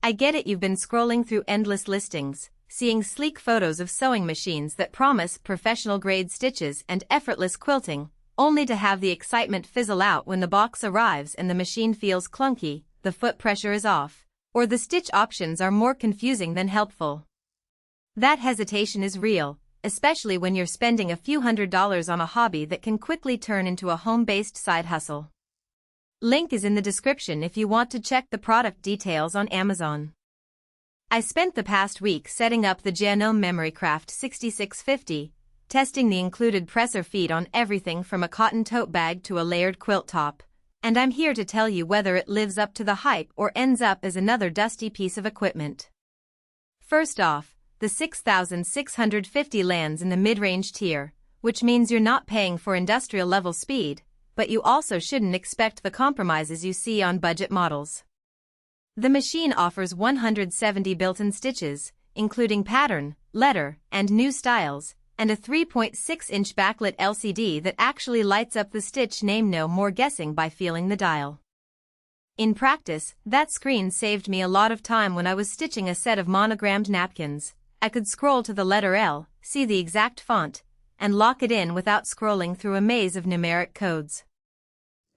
I get it, you've been scrolling through endless listings, seeing sleek photos of sewing machines that promise professional-grade stitches and effortless quilting, only to have the excitement fizzle out when the box arrives and the machine feels clunky, the foot pressure is off, or the stitch options are more confusing than helpful. That hesitation is real, especially when you're spending a few $100s on a hobby that can quickly turn into a home-based side hustle. Link is in the description if you want to check the product details on Amazon. I spent the past week setting up the Janome Memorycraft 6650, testing the included presser feet on everything from a cotton tote bag to a layered quilt top, and I'm here to tell you whether it lives up to the hype or ends up as another dusty piece of equipment. First off, the 6650 lands in the mid-range tier, which means you're not paying for industrial-level speed, but you also shouldn't expect the compromises you see on budget models. The machine offers 170 built-in stitches, including pattern, letter, and new styles, and a 3.6-inch backlit LCD that actually lights up the stitch name. No more guessing by feeling the dial. In practice, that screen saved me a lot of time when I was stitching a set of monogrammed napkins. I could scroll to the letter L, see the exact font, and lock it in without scrolling through a maze of numeric codes.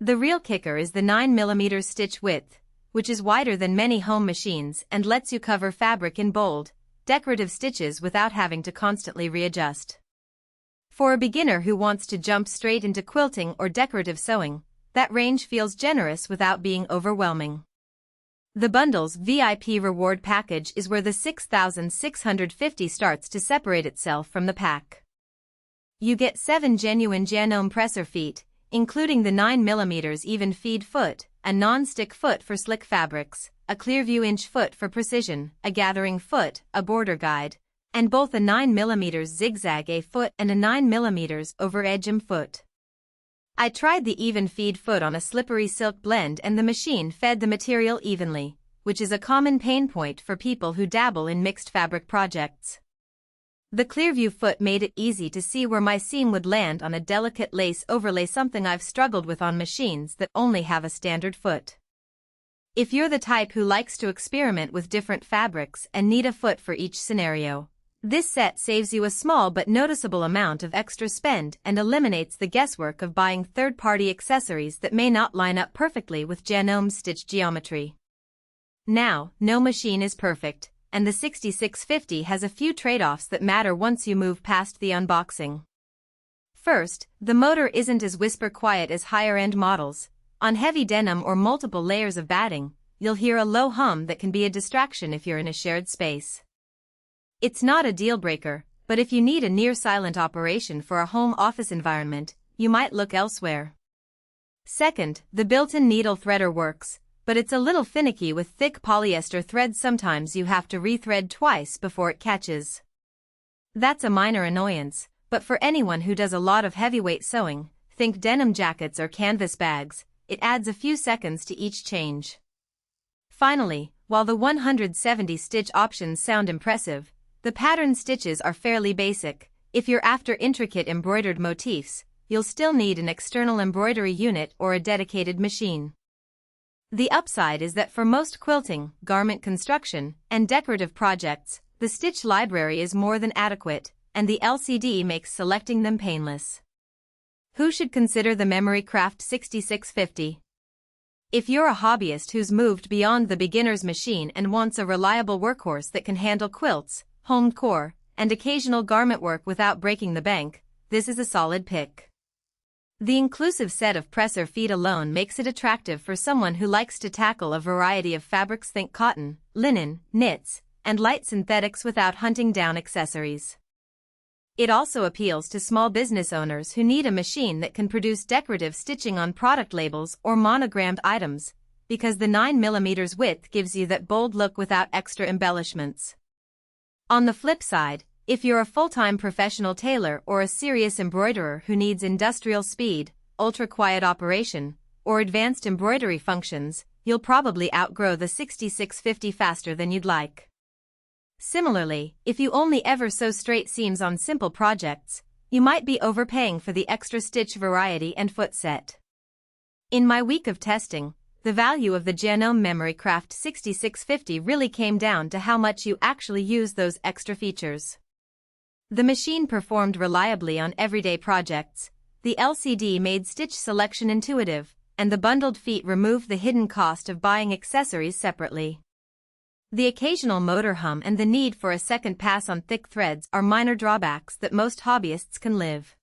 The real kicker is the 9mm stitch width, which is wider than many home machines and lets you cover fabric in bold, decorative stitches without having to constantly readjust. For a beginner who wants to jump straight into quilting or decorative sewing, that range feels generous without being overwhelming. The bundle's VIP reward package is where the 6650 starts to separate itself from the pack. You get 7 genuine Janome presser feet, including the 9mm even feed foot, a non-stick foot for slick fabrics, a Clearview inch foot for precision, a gathering foot, a border guide, and both a 9mm zigzag A foot and a 9mm over edge M foot. I tried the even feed foot on a slippery silk blend and the machine fed the material evenly, which is a common pain point for people who dabble in mixed fabric projects. The Clearview foot made it easy to see where my seam would land on a delicate lace overlay, something I've struggled with on machines that only have a standard foot. If you're the type who likes to experiment with different fabrics and need a foot for each scenario, this set saves you a small but noticeable amount of extra spend and eliminates the guesswork of buying third-party accessories that may not line up perfectly with Janome's stitch geometry. Now, no machine is perfect, and the 6650 has a few trade-offs that matter once you move past the unboxing. First, the motor isn't as whisper-quiet as higher-end models. On heavy denim or multiple layers of batting, you'll hear a low hum that can be a distraction if you're in a shared space. It's not a deal-breaker, but if you need a near-silent operation for a home office environment, you might look elsewhere. Second, the built-in needle threader works, but it's a little finicky with thick polyester threads. Sometimes you have to rethread twice before it catches. That's a minor annoyance, but for anyone who does a lot of heavyweight sewing, think denim jackets or canvas bags, it adds a few seconds to each change. Finally, while the 170 stitch options sound impressive, the pattern stitches are fairly basic. If you're after intricate embroidered motifs, you'll still need an external embroidery unit or a dedicated machine. The upside is that for most quilting, garment construction, and decorative projects, the stitch library is more than adequate, and the LCD makes selecting them painless. Who should consider the Memorycraft 6650? If you're a hobbyist who's moved beyond the beginner's machine and wants a reliable workhorse that can handle quilts, home decor, and occasional garment work without breaking the bank, this is a solid pick. The inclusive set of presser feet alone makes it attractive for someone who likes to tackle a variety of fabrics. Think cotton, linen, knits, and light synthetics without hunting down accessories. It also appeals to small business owners who need a machine that can produce decorative stitching on product labels or monogrammed items, because the 9mm width gives you that bold look without extra embellishments. On the flip side, if you're a full-time professional tailor or a serious embroiderer who needs industrial speed, ultra-quiet operation, or advanced embroidery functions, you'll probably outgrow the 6650 faster than you'd like. Similarly, if you only ever sew straight seams on simple projects, you might be overpaying for the extra stitch variety and foot set. In my week of testing, The value of the Janome Memory Craft 6650 really came down to how much you actually use those extra features. The machine performed reliably on everyday projects, the LCD made stitch selection intuitive, and the bundled feet removed the hidden cost of buying accessories separately. The occasional motor hum and the need for a second pass on thick threads are minor drawbacks that most hobbyists can live